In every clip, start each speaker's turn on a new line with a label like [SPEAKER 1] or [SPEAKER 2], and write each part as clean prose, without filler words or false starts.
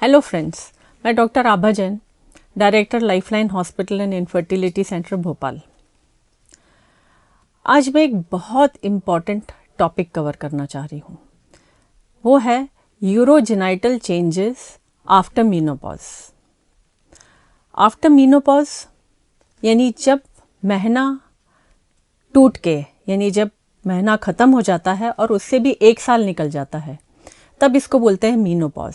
[SPEAKER 1] Hello friends, मैं doctor Abha Jain, director lifeline hospital and infertility centre Bhopal. आज मैं एक बहुत इम्पॉर्टेंट टॉपिक कवर करना चाह रही हूँ। वो है urogenital changes after menopause. After menopause यानी जब महीना टूट के, यानी जब महीना ख़त्म हो जाता है और उससे भी 1 साल निकल जाता है, तब इसको बोलते हैं मीनोपॉज।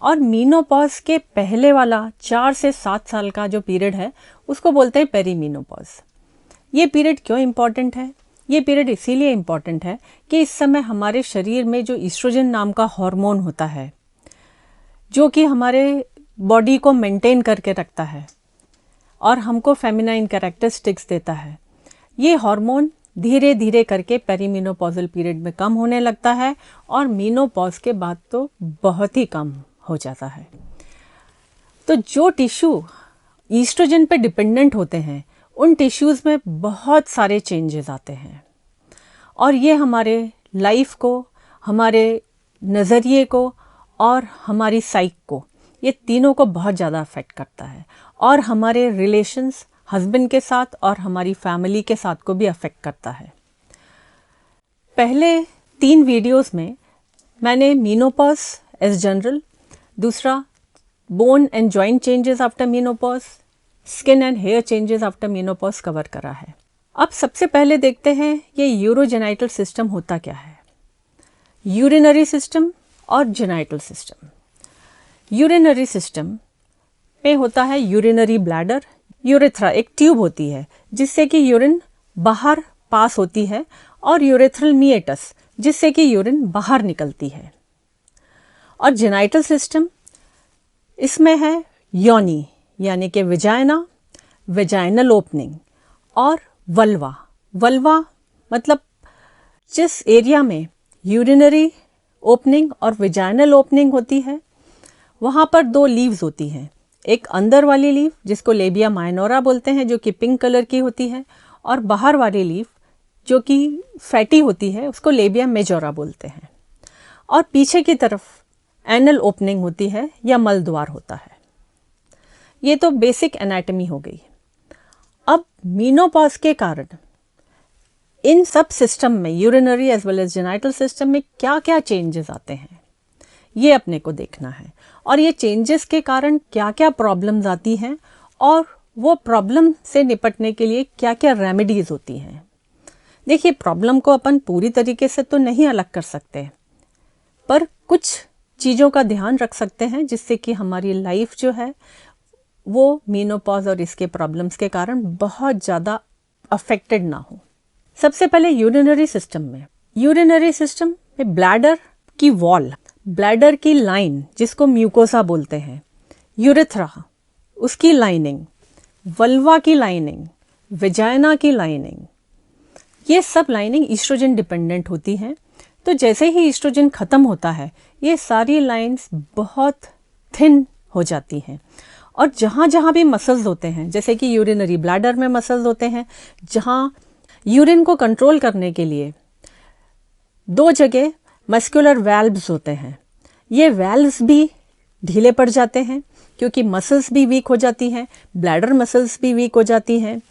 [SPEAKER 1] और मीनोपॉज के पहले वाला 4 से 7 साल का जो पीरियड है उसको बोलते हैं पेरीमीनोपॉज। ये पीरियड क्यों इम्पॉर्टेंट है? ये पीरियड इसीलिए इम्पॉर्टेंट है कि इस समय हमारे शरीर में जो ईस्ट्रोजन नाम का हार्मोन होता है, जो कि हमारे बॉडी को मेंटेन करके रखता है और हमको फेमिनाइन कैरेक्टरिस्टिक्स देता है, ये हार्मोन धीरे धीरे करके पेरीमीनोपॉजल पीरियड में कम होने लगता है और मीनोपॉज के बाद तो बहुत ही कम हो जाता है। तो जो टिश्यू ईस्ट्रोजन पे डिपेंडेंट होते हैं, उन टिश्यूज़ में बहुत सारे चेंजेस आते हैं और ये हमारे लाइफ को, हमारे नज़रिए को और हमारी साइक को, ये तीनों को बहुत ज़्यादा अफेक्ट करता है और हमारे रिलेशंस हस्बैंड के साथ और हमारी फैमिली के साथ को भी अफेक्ट करता है। पहले 3 वीडियोस में मैंने मीनोपॉज एज जनरल, दूसरा bone and joint changes after menopause, skin and hair changes after menopause cover करा है। अब सबसे पहले देखते हैं ये यूरोजेनाइटल सिस्टम होता क्या है। यूरिनरी सिस्टम और जेनाइटल सिस्टम। यूरिनरी सिस्टम में होता है यूरिनरी ब्लैडर, यूरेथ्रा एक ट्यूब होती है जिससे कि यूरिन बाहर पास होती है, और यूरेथ्रल मीएटस जिससे कि यूरिन बाहर निकलती है। और जेनाइटल सिस्टम, इसमें है योनि यानी कि विजाइना, विजाइनल ओपनिंग और वल्वा। वल्वा मतलब जिस एरिया में यूरिनरी ओपनिंग और विजाइनल ओपनिंग होती है वहाँ पर 2 लीव्स होती हैं। एक अंदर वाली लीव जिसको लेबिया माइनोरा बोलते हैं, जो कि पिंक कलर की होती है, और बाहर वाली लीव जो कि फैटी होती है उसको लेबिया मेजोरा बोलते हैं। और पीछे की तरफ एनल ओपनिंग होती है या मल द्वार होता है। ये तो बेसिक एनाटॉमी हो गई। अब मीनोपॉज के कारण इन सब सिस्टम में, urinary as well as genital system में क्या क्या चेंजेस आते हैं, ये अपने को देखना है। और ये चेंजेस के कारण क्या क्या प्रॉब्लम्स आती हैं और वो प्रॉब्लम से निपटने के लिए क्या क्या रेमेडीज होती हैं। देखिए, प्रॉब्लम को अपन पूरी तरीके से तो नहीं अलग कर सकते, पर कुछ चीज़ों का ध्यान रख सकते हैं जिससे कि हमारी लाइफ जो है वो मीनोपॉज और इसके प्रॉब्लम्स के कारण बहुत ज़्यादा अफेक्टेड ना हो। सबसे पहले यूरिनरी सिस्टम में ब्लैडर की वॉल, ब्लैडर की लाइन जिसको म्यूकोसा बोलते हैं, यूरेथ्रा उसकी लाइनिंग, वल्वा की लाइनिंग, विजाइना की लाइनिंग, ये सब लाइनिंग ईस्ट्रोजन डिपेंडेंट होती हैं। तो जैसे ही ईस्ट्रोजन ख़त्म होता है ये सारी लाइंस बहुत थिन हो जाती हैं। और जहाँ जहाँ भी मसल्स होते हैं, जैसे कि यूरिनरी ब्लैडर में मसल्स होते हैं, जहाँ यूरिन को कंट्रोल करने के लिए 2 जगह मस्कुलर वैल्व्स होते हैं, ये वैल्व्स भी ढीले पड़ जाते हैं क्योंकि मसल्स भी वीक हो जाती हैं, ब्लैडर मसल्स भी वीक हो जाती हैं,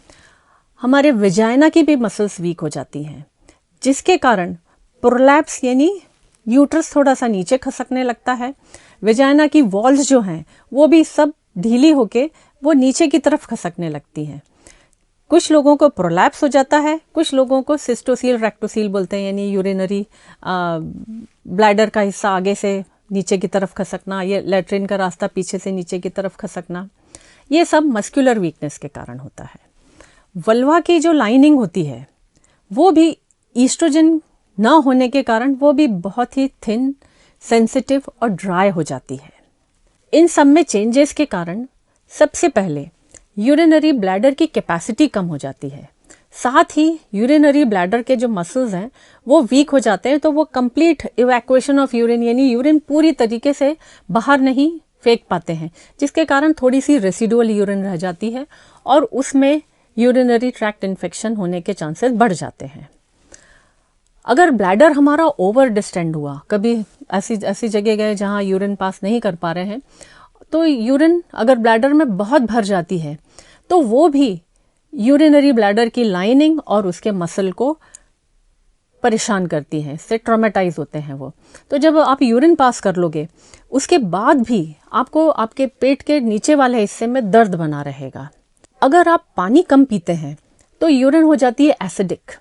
[SPEAKER 1] हमारे विजाइना की भी मसल्स वीक हो जाती हैं, जिसके कारण प्रोलैप्स यानी यूट्रस थोड़ा सा नीचे खसकने लगता है। विजाइना की वॉल्स जो हैं वो भी सब ढीली होके वो नीचे की तरफ खसकने लगती हैं। कुछ लोगों को प्रोलैप्स हो जाता है, कुछ लोगों को सिस्टोसील रेक्टोसील बोलते हैं, यानी यूरिनरी ब्लैडर का हिस्सा आगे से नीचे की तरफ खसकना, ये लैट्रिन का रास्ता पीछे से नीचे की तरफ खसकना, ये सब मस्कुलर वीकनेस के कारण होता है। वल्वा की जो लाइनिंग होती है वो भी ईस्ट्रोजन ना होने के कारण वो भी बहुत ही थिन, सेंसिटिव और ड्राई हो जाती है। इन सब में चेंजेस के कारण सबसे पहले यूरिनरी ब्लैडर की कैपेसिटी कम हो जाती है, साथ ही यूरिनरी ब्लैडर के जो मसल्स हैं वो वीक हो जाते हैं, तो वो कंप्लीट इवैक्यूएशन ऑफ यूरिन यानी यूरिन पूरी तरीके से बाहर नहीं फेंक पाते हैं, जिसके कारण थोड़ी सी रेसिडुअल यूरिन रह जाती है और उसमें यूरिनरी ट्रैक्ट इन्फेक्शन होने के चांसेस बढ़ जाते हैं। अगर ब्लैडर हमारा ओवर डिस्टेंड हुआ, कभी ऐसी ऐसी जगह गए जहाँ यूरिन पास नहीं कर पा रहे हैं, तो यूरिन अगर ब्लैडर में बहुत भर जाती है तो वो भी यूरिनरी ब्लैडर की लाइनिंग और उसके मसल को परेशान करती हैं, इससे ट्रॉमेटाइज होते हैं वो। तो जब आप यूरिन पास कर लोगे उसके बाद भी आपको आपके पेट के नीचे वाले हिस्से में दर्द बना रहेगा। अगर आप पानी कम पीते हैं तो यूरिन हो जाती है एसिडिक।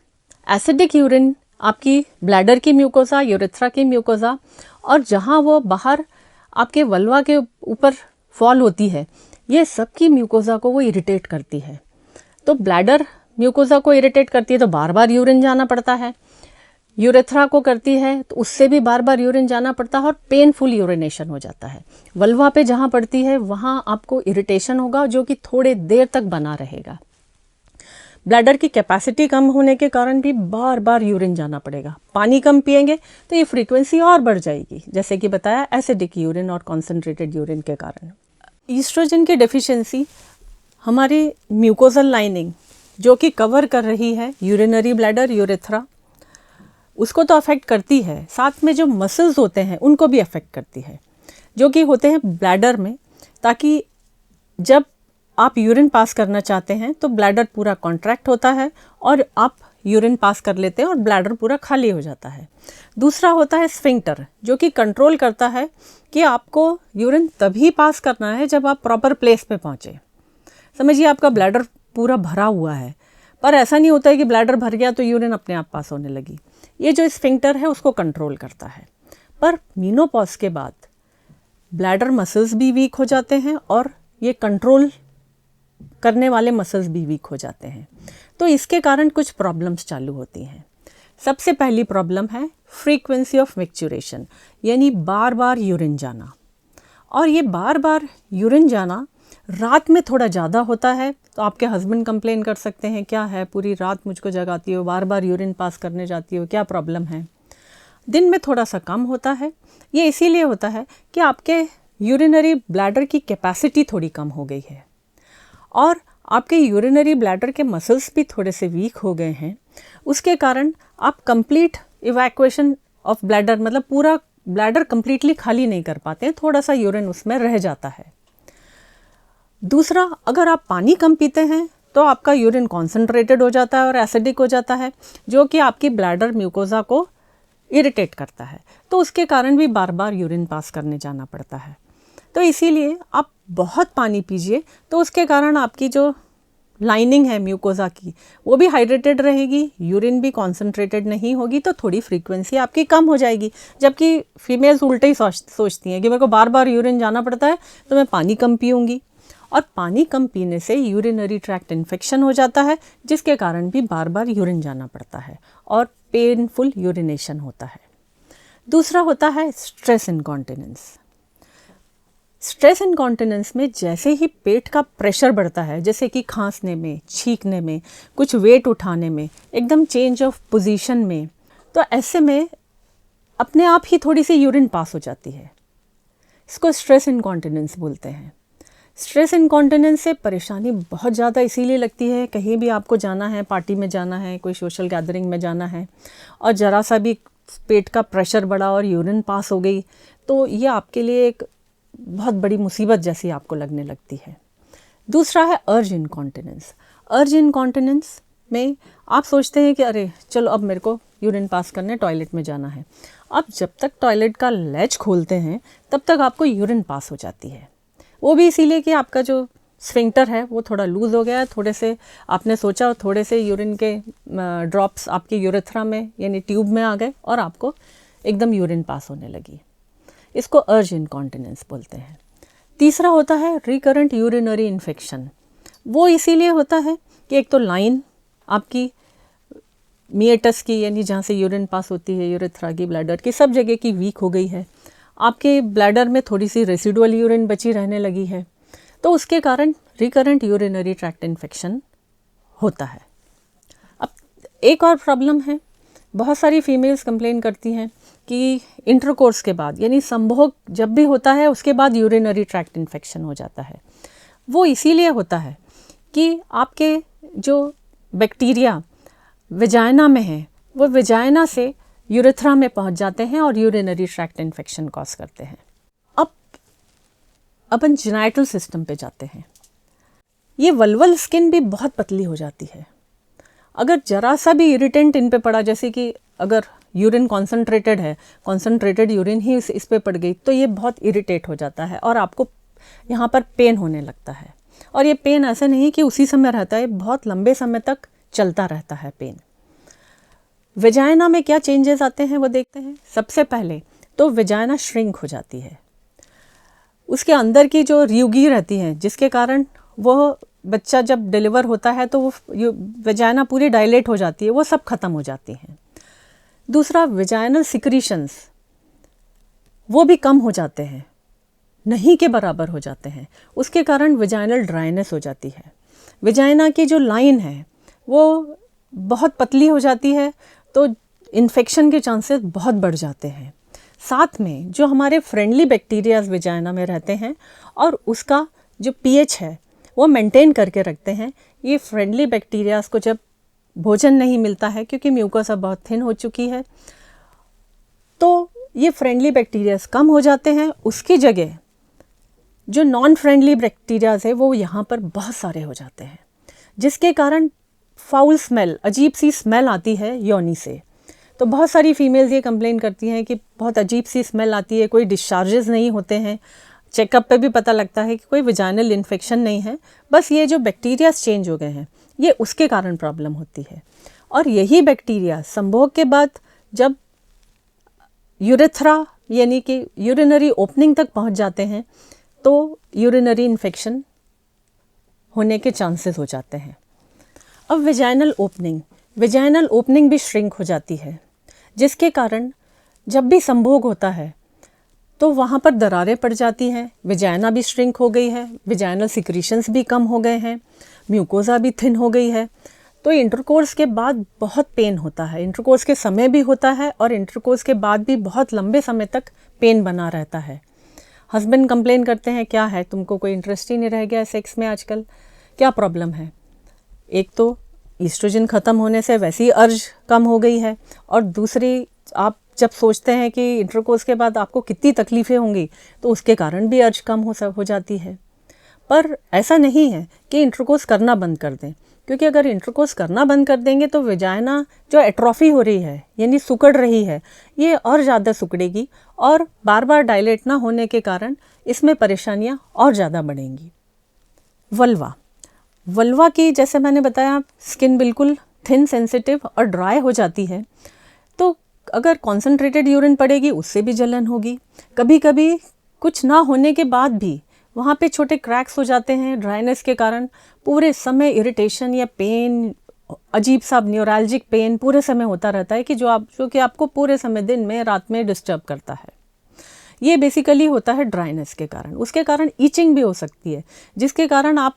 [SPEAKER 1] एसिडिक यूरिन आपकी ब्लैडर की म्यूकोसा, यूरेथ्रा की म्यूकोसा, और जहाँ वो बाहर आपके वल्वा के ऊपर फॉल होती है, ये सब की म्यूकोसा को वो इरिटेट करती है। तो ब्लैडर म्यूकोसा को इरिटेट करती है तो बार बार यूरिन जाना पड़ता है। यूरेथ्रा को करती है तो उससे भी बार बार यूरिन जाना पड़ता है और पेनफुल यूरिनेशन हो जाता है। वल्वा पे जहाँ पड़ती है वहाँ आपको इरिटेशन होगा जो कि थोड़े देर तक बना रहेगा। ब्लैडर की कैपेसिटी कम होने के कारण भी बार बार यूरिन जाना पड़ेगा। पानी कम पिएंगे तो ये फ्रीक्वेंसी और बढ़ जाएगी, जैसे कि बताया एसिडिक यूरिन और कॉन्सेंट्रेटेड यूरिन के कारण। ईस्ट्रोजन की डेफिशिएंसी हमारी म्यूकोजल लाइनिंग जो कि कवर कर रही है यूरिनरी ब्लैडर, यूरेथ्रा, उसको तो अफेक्ट करती है, साथ में जो मसल्स होते हैं उनको भी अफेक्ट करती है, जो कि होते हैं ब्लैडर में, ताकि जब आप यूरिन पास करना चाहते हैं तो ब्लैडर पूरा कॉन्ट्रैक्ट होता है और आप यूरिन पास कर लेते हैं और ब्लैडर पूरा खाली हो जाता है। दूसरा होता है स्फिंक्टर, जो कि कंट्रोल करता है कि आपको यूरिन तभी पास करना है जब आप प्रॉपर प्लेस पे पहुँचे। समझिए आपका ब्लैडर पूरा भरा हुआ है, पर ऐसा नहीं होता है कि ब्लैडर भर गया तो यूरिन अपने आप पास होने लगी। ये जो स्फिंक्टर है उसको कंट्रोल करता है। पर मीनोपॉज के बाद ब्लैडर मसल्स भी वीक हो जाते हैं और ये कंट्रोल करने वाले मसल्स भी वीक हो जाते हैं, तो इसके कारण कुछ प्रॉब्लम्स चालू होती हैं। सबसे पहली प्रॉब्लम है फ्रीक्वेंसी ऑफ मिक्चुरेशन, यानी बार बार यूरिन जाना। और ये बार बार यूरिन जाना रात में थोड़ा ज़्यादा होता है, तो आपके हस्बैंड कंप्लेन कर सकते हैं, क्या है पूरी रात मुझको जगाती हो, बार बार यूरिन पास करने जाती हो, क्या प्रॉब्लम है। दिन में थोड़ा सा कम होता है, ये इसीलिए होता है कि आपके यूरिनरी ब्लैडर की कैपेसिटी थोड़ी कम हो गई है और आपके यूरिनरी ब्लैडर के मसल्स भी थोड़े से वीक हो गए हैं। उसके कारण आप कंप्लीट इवैक्यूएशन ऑफ ब्लैडर, मतलब पूरा ब्लैडर कंप्लीटली खाली नहीं कर पाते हैं, थोड़ा सा यूरिन उसमें रह जाता है। दूसरा, अगर आप पानी कम पीते हैं तो आपका यूरिन कॉन्सेंट्रेटेड हो जाता है और एसिडिक हो जाता है, जो कि आपकी ब्लैडर म्यूकोसा को इरिटेट करता है, तो उसके कारण भी बार बार यूरिन पास करने जाना पड़ता है। तो इसीलिए आप बहुत पानी पीजिए, तो उसके कारण आपकी जो लाइनिंग है म्यूकोसा की वो भी हाइड्रेटेड रहेगी, यूरिन भी कॉन्सेंट्रेटेड नहीं होगी, तो थोड़ी फ्रीक्वेंसी आपकी कम हो जाएगी। जबकि फीमेल्स उल्टे ही सोचती हैं कि मेरे को बार बार यूरिन जाना पड़ता है तो मैं पानी कम पीऊँगी, और पानी कम पीने से यूरिनरी ट्रैक्ट इन्फेक्शन हो जाता है, जिसके कारण भी बार बार यूरिन जाना पड़ता है और पेनफुल यूरिनेशन होता है। दूसरा होता है स्ट्रेस इनकॉन्टिनेंस। स्ट्रेस इनकॉन्टिनेंस में जैसे ही पेट का प्रेशर बढ़ता है, जैसे कि खांसने में, छींकने में, कुछ वेट उठाने में, एकदम चेंज ऑफ पोजीशन में, तो ऐसे में अपने आप ही थोड़ी सी यूरिन पास हो जाती है। इसको स्ट्रेस इनकॉन्टिनेंस बोलते हैं। स्ट्रेस इनकॉन्टिनेंस से परेशानी बहुत ज़्यादा इसीलिए लगती है, कहीं भी आपको जाना है, पार्टी में जाना है, कोई सोशल गैदरिंग में जाना है और ज़रा सा भी पेट का प्रेशर बढ़ा और यूरिन पास हो गई, तो ये आपके लिए एक बहुत बड़ी मुसीबत जैसी आपको लगने लगती है। दूसरा है अर्ज इनकॉन्टिनेंस। अर्ज इनकॉन्टिनेंस में आप सोचते हैं कि अरे चलो अब मेरे को यूरिन पास करने टॉयलेट में जाना है। अब जब तक टॉयलेट का लैच खोलते हैं तब तक आपको यूरिन पास हो जाती है। वो भी इसीलिए कि आपका जो स्फिंक्टर है वो थोड़ा लूज़ हो गया है, थोड़े से आपने सोचा और थोड़े से यूरिन के ड्रॉप्स आपके यूरेथ्रा में यानी ट्यूब में आ गए और आपको एकदम यूरिन पास होने लगी। इसको अर्ज इनकॉन्टिनेंस बोलते हैं। तीसरा होता है रिकरेंट यूरिनरी इन्फेक्शन। वो इसीलिए होता है कि एक तो लाइन आपकी मिएटस की, यानी जहाँ से यूरिन पास होती है, यूरेथ्रा की, ब्लैडर की, सब जगह की वीक हो गई है। आपके ब्लैडर में थोड़ी सी रेसिडुअल यूरिन बची रहने लगी है, तो उसके कारण रिकरेंट यूरिनरी ट्रैक्ट इन्फेक्शन होता है। अब एक और प्रॉब्लम है, बहुत सारी फीमेल्स कंप्लेन करती हैं कि इंटरकोर्स के बाद, यानी संभोग जब भी होता है उसके बाद यूरिनरी ट्रैक्ट इन्फेक्शन हो जाता है। वो इसीलिए होता है कि आपके जो बैक्टीरिया वेजाइना में है वो वेजाइना से यूरेथ्रा में पहुंच जाते हैं और यूरिनरी ट्रैक्ट इन्फेक्शन कॉज करते हैं। अब अपन जेनाइटल सिस्टम पे जाते हैं। ये वल्वल स्किन भी बहुत पतली हो जाती है। अगर जरा सा भी इरिटेंट इन पे पड़ा, जैसे कि अगर यूरिन कॉन्सनट्रेटेड है, कॉन्सनट्रेटेड यूरिन ही इस पे पड़ गई, तो ये बहुत इरिटेट हो जाता है और आपको यहाँ पर पेन होने लगता है। और ये पेन ऐसा नहीं कि उसी समय रहता है, बहुत लंबे समय तक चलता रहता है पेन। वेजाइना में क्या चेंजेस आते हैं वो देखते हैं। सबसे पहले तो वेजाइना श्रिंक हो जाती है। उसके अंदर की जो रियुगी रहती है, जिसके कारण वो बच्चा जब डिलीवर होता है तो वो वेजाइना पूरी डायलेट हो जाती है, वो सब खत्म हो जाती हैं। दूसरा, वेजाइनल सिक्रीशंस वो भी कम हो जाते हैं, नहीं के बराबर हो जाते हैं। उसके कारण वेजाइनल ड्राइनेस हो जाती है। वेजाइना की जो लाइन है वो बहुत पतली हो जाती है, तो इन्फेक्शन के चांसेस बहुत बढ़ जाते हैं। साथ में जो हमारे फ्रेंडली बैक्टीरियाज वेजाइना में रहते हैं और उसका जो पीएच है वो मेंटेन करके रखते हैं। ये फ्रेंडली बैक्टीरियाज को जब भोजन नहीं मिलता है, क्योंकि म्यूकोसा बहुत थिन हो चुकी है, तो ये फ्रेंडली बैक्टीरियाज कम हो जाते हैं। उसकी जगह जो नॉन फ्रेंडली बैक्टीरियाज है वो यहाँ पर बहुत सारे हो जाते हैं, जिसके कारण फाउल स्मेल, अजीब सी स्मेल आती है योनी से। तो बहुत सारी फीमेल्स ये कंप्लेन करती हैं कि बहुत अजीब सी स्मेल आती है, कोई डिस्चार्जेस नहीं होते हैं। चेकअप पे भी पता लगता है कि कोई वेजाइनल इन्फेक्शन नहीं है, बस ये जो बैक्टीरियाज चेंज हो गए हैं ये उसके कारण प्रॉब्लम होती है। और यही बैक्टीरिया संभोग के बाद जब यूरेथ्रा यानी कि यूरिनरी ओपनिंग तक पहुंच जाते हैं तो यूरिनरी इन्फेक्शन होने के चांसेस हो जाते हैं। अब वेजाइनल ओपनिंग भी श्रिंक हो जाती है, जिसके कारण जब भी संभोग होता है तो वहाँ पर दरारें पड़ जाती हैं। वेजाइना भी श्रिंक हो गई है, वेजाइनल सिक्रीशंस भी कम हो गए हैं, म्यूकोसा भी थिन हो गई है। तो इंटरकोर्स के बाद बहुत पेन होता है, इंटरकोर्स के समय भी होता है और इंटरकोर्स के बाद भी बहुत लंबे समय तक पेन बना रहता है। हस्बैंड कंप्लेन करते हैं, क्या है तुमको कोई इंटरेस्ट ही नहीं रह गया सेक्स में आजकल, क्या प्रॉब्लम है? एक तो ईस्ट्रोजन ख़त्म होने से वैसी अर्ज कम हो गई है, और दूसरी आप जब सोचते हैं कि इंटरकोर्स के बाद आपको कितनी तकलीफ़ें होंगी तो उसके कारण भी अर्ज कम हो जाती है। पर ऐसा नहीं है कि इंटरकोर्स करना बंद कर दें, क्योंकि अगर इंटरकोर्स करना बंद कर देंगे तो वेजाइना जो एट्रोफी हो रही है यानी सिकुड़ रही है, ये और ज़्यादा सिकुड़ेगी और बार बार डायलेट ना होने के कारण इसमें परेशानियाँ और ज़्यादा बढ़ेंगी। वल्वा की जैसे मैंने बताया स्किन बिल्कुल थिन, सेंसिटिव और ड्राई हो जाती है, तो अगर कॉन्सनट्रेटेड यूरिन पड़ेगी उससे भी जलन होगी। कभी कभी कुछ ना होने के बाद भी वहाँ पे छोटे क्रैक्स हो जाते हैं ड्राइनेस के कारण। पूरे समय इरिटेशन या पेन, अजीब सा न्यूरैल्जिक पेन पूरे समय होता रहता है कि जो कि आपको पूरे समय, दिन में, रात में डिस्टर्ब करता है। ये बेसिकली होता है ड्राइनेस के कारण। उसके कारण ईचिंग भी हो सकती है, जिसके कारण आप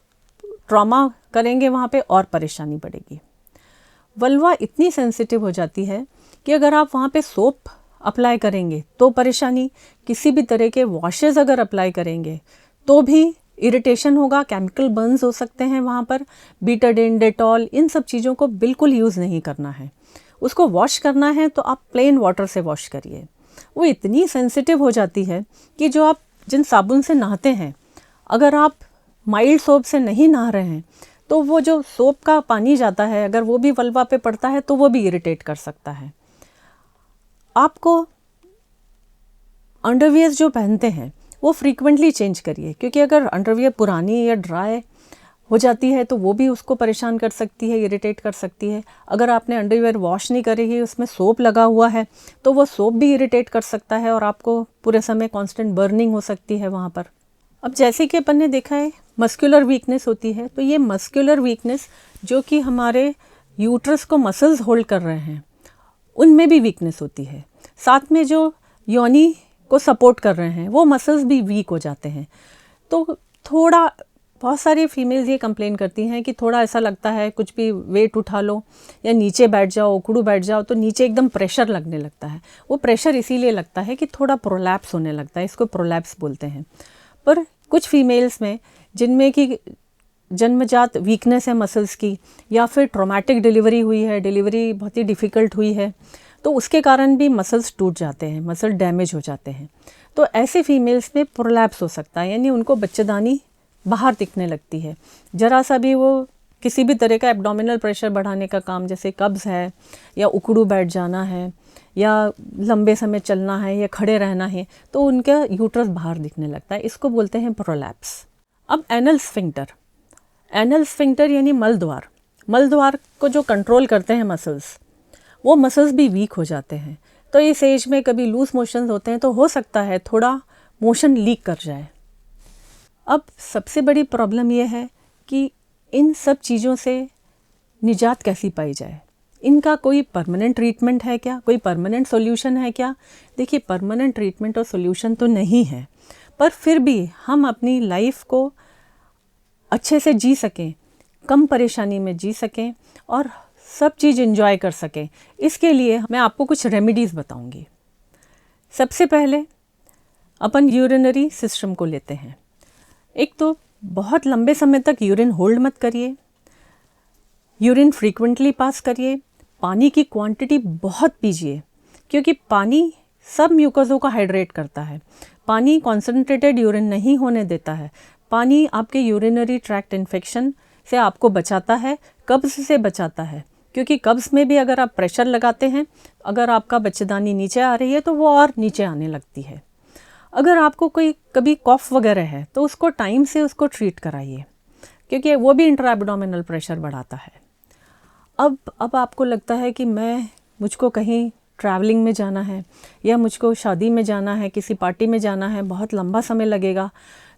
[SPEAKER 1] ट्रॉमा करेंगे वहाँ पे और परेशानी बढ़ेगी। वल्वा इतनी सेंसिटिव हो जाती है कि अगर आप वहाँ पे सोप अप्लाई करेंगे तो परेशानी, किसी भी तरह के वॉशेस अगर अप्लाई करेंगे तो भी इरिटेशन होगा, केमिकल बर्न्स हो सकते हैं वहाँ पर। बीटाडिन, डेटॉल, इन सब चीज़ों को बिल्कुल यूज़ नहीं करना है। उसको वॉश करना है तो आप प्लेन वाटर से वॉश करिए। वो इतनी सेंसिटिव हो जाती है कि जो आप जिन साबुन से नहाते हैं, अगर आप माइल्ड सोप से नहीं नहा रहे हैं तो वो जो सोप का पानी जाता है, अगर वो भी वल्वा पे पड़ता है तो वो भी इरिटेट कर सकता है। आपको अंडरवियर्स जो पहनते हैं वो फ्रीक्वेंटली चेंज करिए, क्योंकि अगर अंडरवियर पुरानी या ड्राई हो जाती है तो वो भी उसको परेशान कर सकती है, इरिटेट कर सकती है। अगर आपने अंडरवियर वॉश नहीं करी है, उसमें सोप लगा हुआ है, तो वो सोप भी इरिटेट कर सकता है और आपको पूरे समय कांस्टेंट बर्निंग हो सकती है वहाँ पर। अब जैसे कि अपन ने देखा है मस्कुलर वीकनेस होती है, तो ये मस्कुलर वीकनेस जो कि हमारे यूट्रस को मसल्स होल्ड कर रहे हैं उनमें भी वीकनेस होती है। साथ में जो योनी को सपोर्ट कर रहे हैं वो मसल्स भी वीक हो जाते हैं। तो थोड़ा, बहुत सारी फीमेल्स ये कंप्लेन करती हैं कि थोड़ा ऐसा लगता है कुछ भी वेट उठा लो या नीचे बैठ जाओ, उखड़ू बैठ जाओ तो नीचे एकदम प्रेशर लगने लगता है। वो प्रेशर इसीलिए लगता है कि थोड़ा प्रोलैप्स होने लगता है, इसको प्रोलैप्स बोलते हैं। पर कुछ फीमेल्स में जिनमें कि जन्मजात वीकनेस है मसल्स की, या फिर ट्रॉमेटिक डिलीवरी हुई है, डिलीवरी बहुत ही डिफ़िकल्ट हुई है, तो उसके कारण भी मसल्स टूट जाते हैं, मसल डैमेज हो जाते हैं। तो ऐसे फीमेल्स में प्रोलैप्स हो सकता है, यानी उनको बच्चेदानी बाहर दिखने लगती है। ज़रा सा भी वो किसी भी तरह का एब्डोमिनल प्रेशर बढ़ाने का काम, जैसे कब्ज़ है या उकड़ू बैठ जाना है या लंबे समय चलना है या खड़े रहना है, तो उनका यूट्रस बाहर दिखने लगता है। इसको बोलते हैं प्रोलैप्स। अब एनल स्फिंक्टर, एनल स्फिंक्टर यानी मलद्वार, मलद्वार को जो कंट्रोल करते हैं मसल्स, वो मसल्स भी वीक हो जाते हैं। तो इस एज में कभी लूज मोशंस होते हैं तो हो सकता है थोड़ा मोशन लीक कर जाए। अब सबसे बड़ी प्रॉब्लम ये है कि इन सब चीज़ों से निजात कैसी पाई जाए। इनका कोई परमानेंट ट्रीटमेंट है क्या, कोई परमानेंट सॉल्यूशन है क्या? देखिए, परमानेंट ट्रीटमेंट और सॉल्यूशन तो नहीं है, पर फिर भी हम अपनी लाइफ को अच्छे से जी सकें, कम परेशानी में जी सकें और सब चीज़ एंजॉय कर सकें, इसके लिए मैं आपको कुछ रेमेडीज़ बताऊंगी। सबसे पहले अपन यूरिनरी सिस्टम को लेते हैं। एक तो बहुत लंबे समय तक यूरिन होल्ड मत करिए, यूरिन फ्रीक्वेंटली पास करिए, पानी की क्वांटिटी बहुत पीजिए, क्योंकि पानी सब म्यूकोज़ों को हाइड्रेट करता है। पानी कॉन्सेंट्रेटेड यूरिन नहीं होने देता है। पानी आपके यूरिनरी ट्रैक्ट इन्फेक्शन से आपको बचाता है, कब्ज़ से बचाता है, क्योंकि कब्ज़ में भी अगर आप प्रेशर लगाते हैं, अगर आपका बच्चेदानी नीचे आ रही है तो वो और नीचे आने लगती है। अगर आपको कोई कभी कॉफ वगैरह है तो उसको टाइम से उसको ट्रीट कराइए, क्योंकि वो भी इंट्रा एब्डोमिनल प्रेशर बढ़ाता है। अब आपको लगता है कि मुझको कहीं ट्रैवलिंग में जाना है या मुझको शादी में जाना है, किसी पार्टी में जाना है, बहुत लंबा समय लगेगा,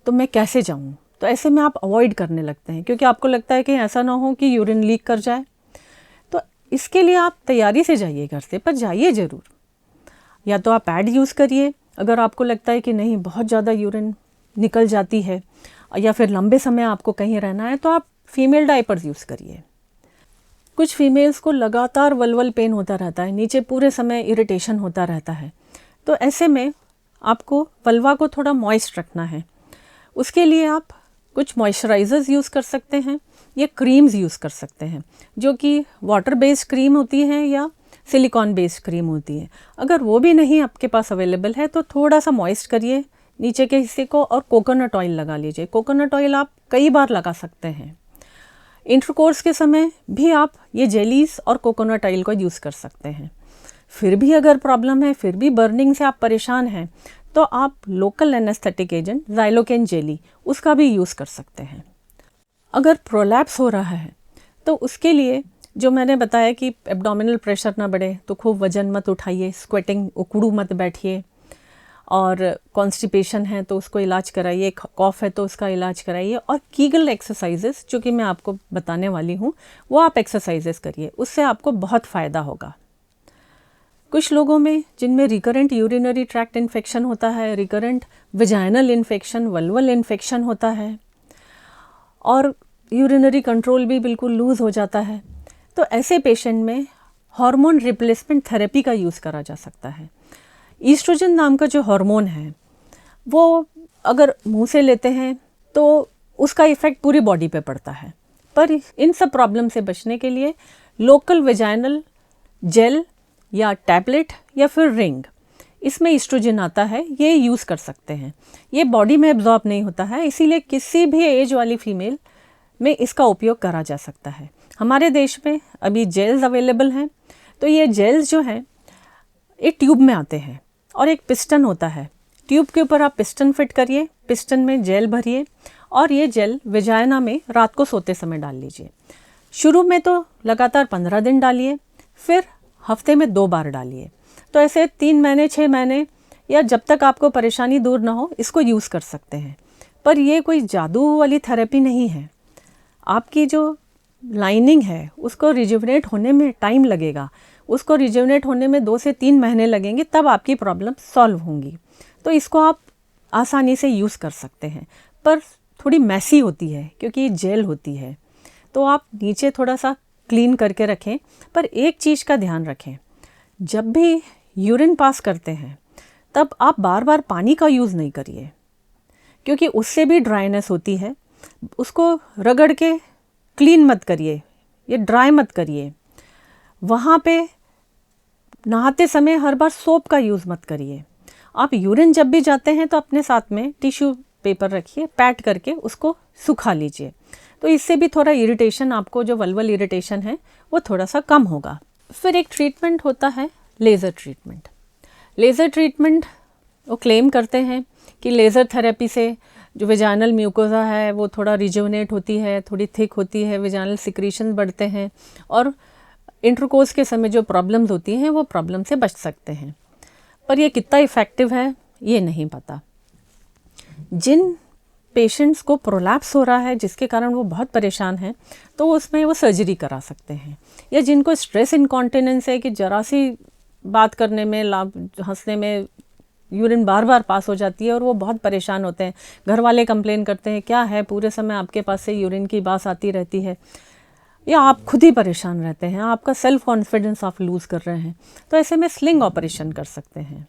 [SPEAKER 1] तो मैं कैसे जाऊं? तो ऐसे में आप अवॉइड करने लगते हैं, क्योंकि आपको लगता है कि ऐसा ना हो कि यूरिन लीक कर जाए। तो इसके लिए आप तैयारी से जाइए घर से, पर जाइए ज़रूर। या तो आप पैड यूज़ करिए अगर आपको लगता है कि नहीं बहुत ज़्यादा यूरिन निकल जाती है, या फिर लंबे समय आपको कहीं रहना है तो आप फीमेल डायपर्स यूज़ करिए। कुछ फीमेल्स को लगातार वल्वल पेन होता रहता है, नीचे पूरे समय इरिटेशन होता रहता है, तो ऐसे में आपको वल्वा को थोड़ा मॉइस्ट रखना है। उसके लिए आप कुछ मॉइस्चराइजर्स यूज़ कर सकते हैं या क्रीम्स यूज़ कर सकते हैं, जो कि वाटर बेस्ड क्रीम होती हैं या सिलिकॉन बेस्ड क्रीम होती है। अगर वो भी नहीं आपके पास अवेलेबल है तो थोड़ा सा मॉइस्ट करिए नीचे के हिस्से को और कोकोनट ऑयल लगा लीजिए। कोकोनट ऑयल आप कई बार लगा सकते हैं। इंटरकोर्स के समय भी आप ये जेलीज और कोकोनट ऑयल को यूज़ कर सकते हैं। फिर भी अगर प्रॉब्लम है, फिर भी बर्निंग से आप परेशान हैं, तो आप local anaesthetic agent Xylocaine jelly उसका भी यूज़ कर सकते हैं। अगर प्रोलैप्स हो रहा है तो उसके लिए जो मैंने बताया कि एब्डोमिनल प्रेशर ना बढ़े तो खूब वजन मत उठाइए, स्क्वेटिंग उकड़ू मत बैठिए, और कॉन्स्टिपेशन है तो उसको इलाज कराइए, कॉफ़ है तो उसका इलाज कराइए, और कीगल एक्सरसाइजेस जो कि मैं आपको बताने वाली हूँ वो आप एक्सरसाइजेस करिए, उससे आपको बहुत फ़ायदा होगा। कुछ लोगों में जिनमें रिकरेंट यूरिनरी ट्रैक्ट इन्फेक्शन होता है, recurrent vaginal infection, vulval infection होता है, और यूरिनरी कंट्रोल भी बिल्कुल लूज़ हो जाता है, तो ऐसे पेशेंट में हार्मोन रिप्लेसमेंट थेरेपी का यूज़ करा जा सकता है। ईस्ट्रोजन नाम का जो हार्मोन है वो अगर मुंह से लेते हैं तो उसका इफ़ेक्ट पूरी बॉडी पे पड़ता है, पर इन सब प्रॉब्लम से बचने के लिए लोकल वेजाइनल जेल या टैबलेट या फिर रिंग, इसमें ईस्ट्रोजन आता है, ये यूज़ कर सकते हैं। ये बॉडी में एब्जॉर्ब नहीं होता है, इसीलिए किसी भी एज वाली फीमेल में इसका उपयोग करा जा सकता है। हमारे देश में अभी जेल्स अवेलेबल हैं, तो ये जेल्स जो हैं एक ट्यूब में आते हैं और एक पिस्टन होता है। ट्यूब के ऊपर आप पिस्टन फिट करिए, पिस्टन में जेल भरिए और ये जेल वेजाइना में रात को सोते समय डाल लीजिए। शुरू में तो लगातार 15 दिन डालिए, फिर हफ्ते में 2 बार डालिए। तो ऐसे 3 महीने, 6 महीने या जब तक आपको परेशानी दूर ना हो इसको यूज़ कर सकते हैं। पर ये कोई जादू वाली थेरेपी नहीं है। आपकी जो लाइनिंग है उसको रिजुवनेट होने में टाइम लगेगा, उसको रिजुवनेट होने में 2 से 3 महीने लगेंगे, तब आपकी प्रॉब्लम सॉल्व होंगी। तो इसको आप आसानी से यूज़ कर सकते हैं, पर थोड़ी मैसी होती है क्योंकि ये जेल होती है, तो आप नीचे थोड़ा सा क्लीन करके रखें। पर एक चीज़ का ध्यान रखें, जब भी यूरिन पास करते हैं तब आप बार बार पानी का यूज़ नहीं करिए, क्योंकि उससे भी ड्राइनेस होती है उसको रगड़ के क्लीन मत करिए, ये ड्राई मत करिए। वहाँ पे नहाते समय हर बार सोप का यूज़ मत करिए। आप यूरिन जब भी जाते हैं तो अपने साथ में टिश्यू पेपर रखिए, पैड करके उसको सुखा लीजिए। तो इससे भी थोड़ा इरिटेशन, आपको जो वल्वल इरिटेशन है वो थोड़ा सा कम होगा। फिर एक ट्रीटमेंट होता है लेज़र ट्रीटमेंट। लेज़र ट्रीटमेंट वो क्लेम करते हैं कि लेज़र थेरेपी से जो वेजाइनल म्यूकोसा है वो थोड़ा रिजुवनेट होती है, थोड़ी थिक होती है, वेजाइनल सिक्रीशन बढ़ते हैं और इंटरकोर्स के समय जो प्रॉब्लम्स होती हैं वो प्रॉब्लम से बच सकते हैं। पर ये कितना इफ़ेक्टिव है ये नहीं पता। जिन पेशेंट्स को प्रोलैप्स हो रहा है जिसके कारण वो बहुत परेशान हैं तो उसमें वो सर्जरी करा सकते हैं। या जिनको स्ट्रेस इनकॉन्टिनेंस है कि जरा सी बात करने में, हंसने में यूरिन बार बार पास हो जाती है और वो बहुत परेशान होते हैं। घर वाले कंप्लेन करते हैं क्या है पूरे समय आपके पास से यूरिन की बात आती रहती है, या आप खुद ही परेशान रहते हैं, आपका सेल्फ कॉन्फिडेंस आप लूज़ कर रहे हैं। तो ऐसे में स्लिंग ऑपरेशन कर सकते हैं।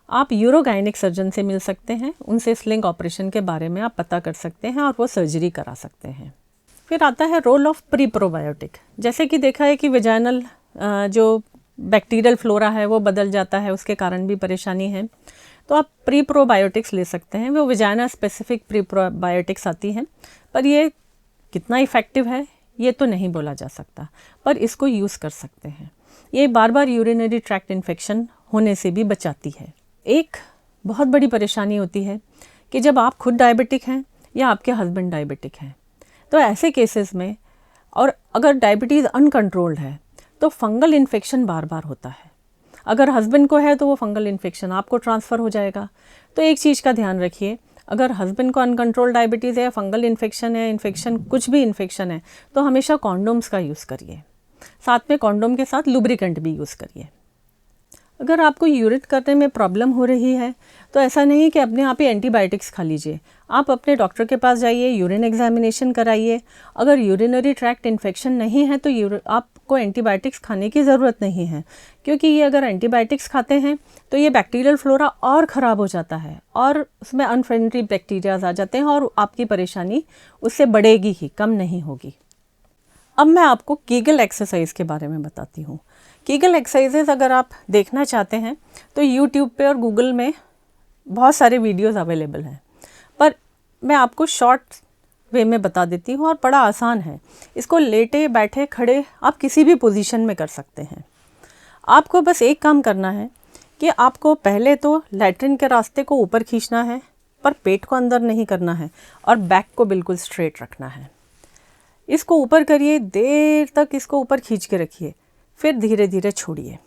[SPEAKER 1] आप यूरोगाइनिक सर्जन से मिल सकते हैं, उनसे स्लिंग ऑपरेशन के बारे में आप पता कर सकते हैं और वो सर्जरी करा सकते हैं। फिर आता है रोल ऑफ प्री प्रोबायोटिक। जैसे कि देखा है कि वेजाइनल जो बैक्टीरियल फ्लोरा है वो बदल जाता है, उसके कारण भी परेशानी है। तो आप प्री प्रोबायोटिक्स ले सकते हैं, वो वेजाइना स्पेसिफिक प्री प्रोबायोटिक्स आती हैं। पर ये कितना इफ़ेक्टिव है ये तो नहीं बोला जा सकता, पर इसको यूज़ कर सकते हैं। ये बार बार यूरिनरी ट्रैक्ट इन्फेक्शन होने से भी बचाती है। एक बहुत बड़ी परेशानी होती है कि जब आप खुद डायबिटिक हैं या आपके हस्बैंड डायबिटिक हैं, तो ऐसे केसेस में, और अगर डायबिटीज़ अनकंट्रोल्ड है तो फंगल इन्फेक्शन बार बार होता है। अगर हस्बैंड को है तो वो फंगल इन्फेक्शन आपको ट्रांसफ़र हो जाएगा। तो एक चीज़ का ध्यान रखिए, अगर हस्बैंड को अनकंट्रोल डायबिटीज़ है, फंगल इन्फेक्शन है, कुछ भी इन्फेक्शन है, तो हमेशा कॉन्डोम्स का यूज़ करिए। साथ में कॉन्डोम के साथ लुब्रिकेंट भी यूज़ करिए। अगर आपको यूरिन करने में प्रॉब्लम हो रही है तो ऐसा नहीं कि अपने आप ही एंटीबायोटिक्स खा लीजिए। आप अपने डॉक्टर के पास जाइए, यूरिन एग्जामिनेशन कराइए। अगर यूरिनरी ट्रैक्ट इन्फेक्शन नहीं है तो आपको एंटीबायोटिक्स खाने की ज़रूरत नहीं है, क्योंकि ये अगर एंटीबायोटिक्स खाते हैं तो ये बैक्टीरियल फ्लोरा और ख़राब हो जाता है और उसमें अनफ्रेंडली बैक्टीरियाज आ जाते हैं और आपकी परेशानी उससे बढ़ेगी ही, कम नहीं होगी। अब मैं आपको कीगल एक्सरसाइज के बारे में बताती हूँ। कीगल एक्सरसाइजेस अगर आप देखना चाहते हैं तो यूट्यूब पे और गूगल में बहुत सारे वीडियोस अवेलेबल हैं, पर मैं आपको शॉर्ट वे में बता देती हूँ और बड़ा आसान है। इसको लेटे बैठे खड़े आप किसी भी पोजीशन में कर सकते हैं। आपको बस एक काम करना है कि आपको पहले तो लैट्रिन के रास्ते को ऊपर खींचना है, पर पेट को अंदर नहीं करना है, और बैक को बिल्कुल स्ट्रेट रखना है। इसको ऊपर करिए, देर तक इसको ऊपर खींच के रखिए, फिर धीरे धीरे छोड़िए।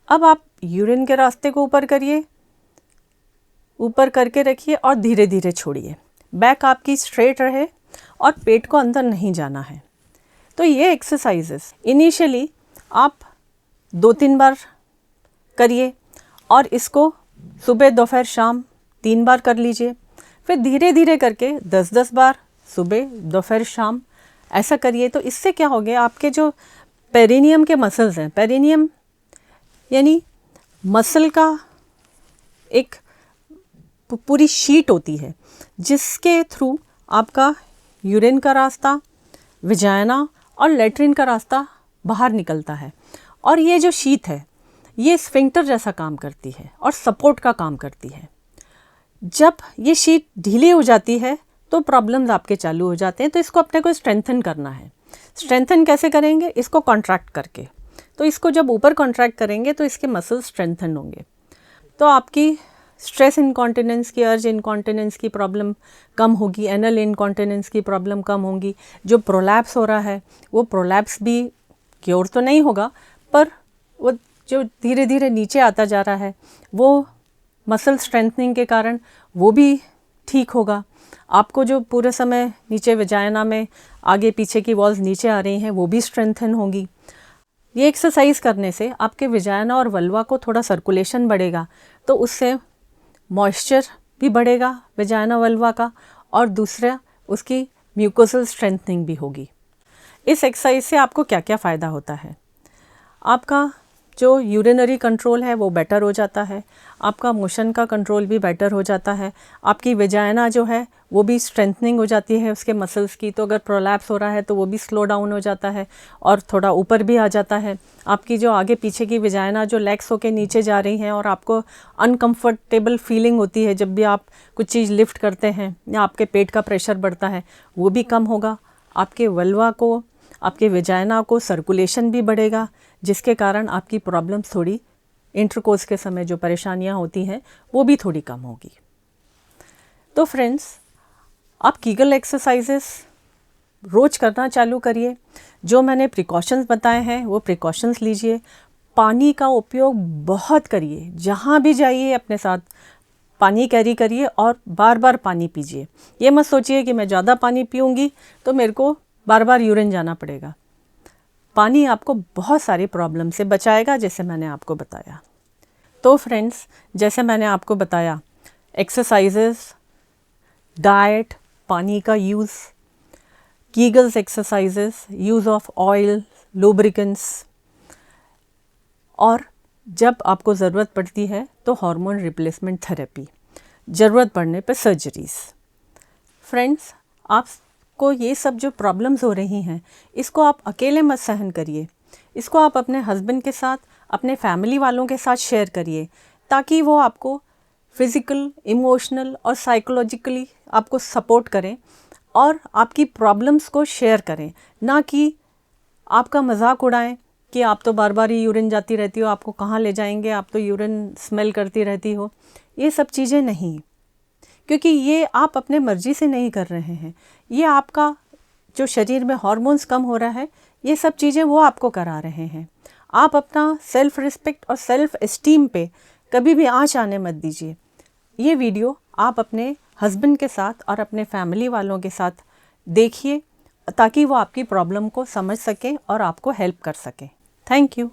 [SPEAKER 1] अब आप यूरिन के रास्ते को ऊपर करिए, ऊपर करके रखिए और धीरे धीरे छोड़िए। बैक आपकी स्ट्रेट रहे और पेट को अंदर नहीं जाना है। तो ये एक्सरसाइजेस इनिशियली आप 2-3 बार करिए और इसको सुबह दोपहर शाम 3 बार कर लीजिए। फिर धीरे धीरे करके 10-10 बार सुबह दोपहर शाम ऐसा करिए। तो इससे क्या हो गया, आपके जो पेरिनियम के मसल्स हैं, पेरिनियम यानी मसल का एक पूरी शीट होती है जिसके थ्रू आपका यूरिन का रास्ता, विजाइना और लेट्रिन का रास्ता बाहर निकलता है। और ये जो शीट है ये स्फिंक्टर जैसा काम करती है और सपोर्ट का काम करती है। जब ये शीट ढीली हो जाती है तो प्रॉब्लम्स आपके चालू हो जाते हैं। तो इसको अपने को स्ट्रेंथन करना है। स्ट्रेंथन कैसे करेंगे? इसको कॉन्ट्रैक्ट करके। तो इसको जब ऊपर कॉन्ट्रैक्ट करेंगे तो इसके मसल्स स्ट्रेंथन होंगे, तो आपकी स्ट्रेस इनकॉन्टिनेंस की, अर्ज इनकॉन्टिनेंस की प्रॉब्लम कम होगी, एनल इनकॉन्टिनेंस की प्रॉब्लम कम होगी। जो प्रोलैप्स हो रहा है वो प्रोलैप्स भी क्योर तो नहीं होगा, पर वो जो धीरे धीरे नीचे आता जा रहा है वो मसल स्ट्रेंथनिंग के कारण वो भी ठीक होगा। आपको जो पूरे समय नीचे वजाइना में आगे पीछे की वॉल्स नीचे आ रही हैं वो भी स्ट्रेंथन होगी। ये एक्सरसाइज करने से आपके वजाइना और वल्वा को थोड़ा सर्कुलेशन बढ़ेगा, तो उससे मॉइस्चर भी बढ़ेगा वजाइना वल्वा का, और दूसरा उसकी म्यूकोसल स्ट्रेंथनिंग भी होगी। इस एक्सरसाइज से आपको क्या क्या फ़ायदा होता है? आपका जो यूरिनरी कंट्रोल है वो बेटर हो जाता है, आपका मोशन का कंट्रोल भी बेटर हो जाता है, आपकी वेजाइना जो है वो भी स्ट्रेंथनिंग हो जाती है उसके मसल्स की, तो अगर प्रोलैप्स हो रहा है तो वो भी स्लो डाउन हो जाता है और थोड़ा ऊपर भी आ जाता है। आपकी जो आगे पीछे की वेजाइना जो लेग्स होके नीचे जा रही हैं और आपको अनकंफर्टेबल फीलिंग होती है जब भी आप कुछ चीज़ लिफ्ट करते हैं या आपके पेट का प्रेशर बढ़ता है, वो भी कम होगा। आपके वल्वा को, आपके वेजाइना को सर्कुलेशन भी बढ़ेगा, जिसके कारण आपकी प्रॉब्लम्स थोड़ी इंटरकोर्स के समय जो परेशानियां होती हैं वो भी थोड़ी कम होगी। तो फ्रेंड्स, आप कीगल एक्सरसाइजेस रोज़ करना चालू करिए। जो मैंने प्रिकॉशंस बताए हैं वो प्रिकॉशंस लीजिए। पानी का उपयोग बहुत करिए, जहाँ भी जाइए अपने साथ पानी कैरी करिए और बार बार पानी पीजिए। ये मत सोचिए कि मैं ज़्यादा पानी पीऊँगी तो मेरे को बार बार यूरिन जाना पड़ेगा। पानी आपको बहुत सारी प्रॉब्लम से बचाएगा, जैसे मैंने आपको बताया। तो फ्रेंड्स, जैसे मैंने आपको बताया, एक्सरसाइजेस, डाइट, पानी का use, Kegels exercises, use of oil, lubricants, और जब आपको ज़रूरत पड़ती है तो हार्मोन रिप्लेसमेंट थेरेपी, ज़रूरत पड़ने पर सर्जरीज़। फ्रेंड्स, आपको ये सब जो प्रॉब्लम्स हो रही हैं इसको आप अकेले मत सहन करिए, इसको आप अपने हस्बैंड के साथ, अपने फैमिली वालों के साथ शेयर करिए, ताकि वो आपको फिज़िकल, इमोशनल और साइकोलॉजिकली आपको सपोर्ट करें और आपकी प्रॉब्लम्स को शेयर करें, ना कि आपका मजाक उड़ाएं कि आप तो बार बार ही यूरिन जाती रहती हो, आपको कहाँ ले जाएंगे, आप तो यूरिन स्मेल करती रहती हो। ये सब चीज़ें नहीं, क्योंकि ये आप अपने मर्जी से नहीं कर रहे हैं। ये आपका जो शरीर में हार्मोन्स कम हो रहा है, ये सब चीज़ें वो आपको करा रहे हैं। आप अपना सेल्फ रिस्पेक्ट और सेल्फ एस्टीम पे कभी भी आँच आने मत दीजिए। ये वीडियो आप अपने हस्बैंड के साथ और अपने फैमिली वालों के साथ देखिए, ताकि वो आपकी प्रॉब्लम को समझ सकें और आपको हेल्प कर सकें। Thank you.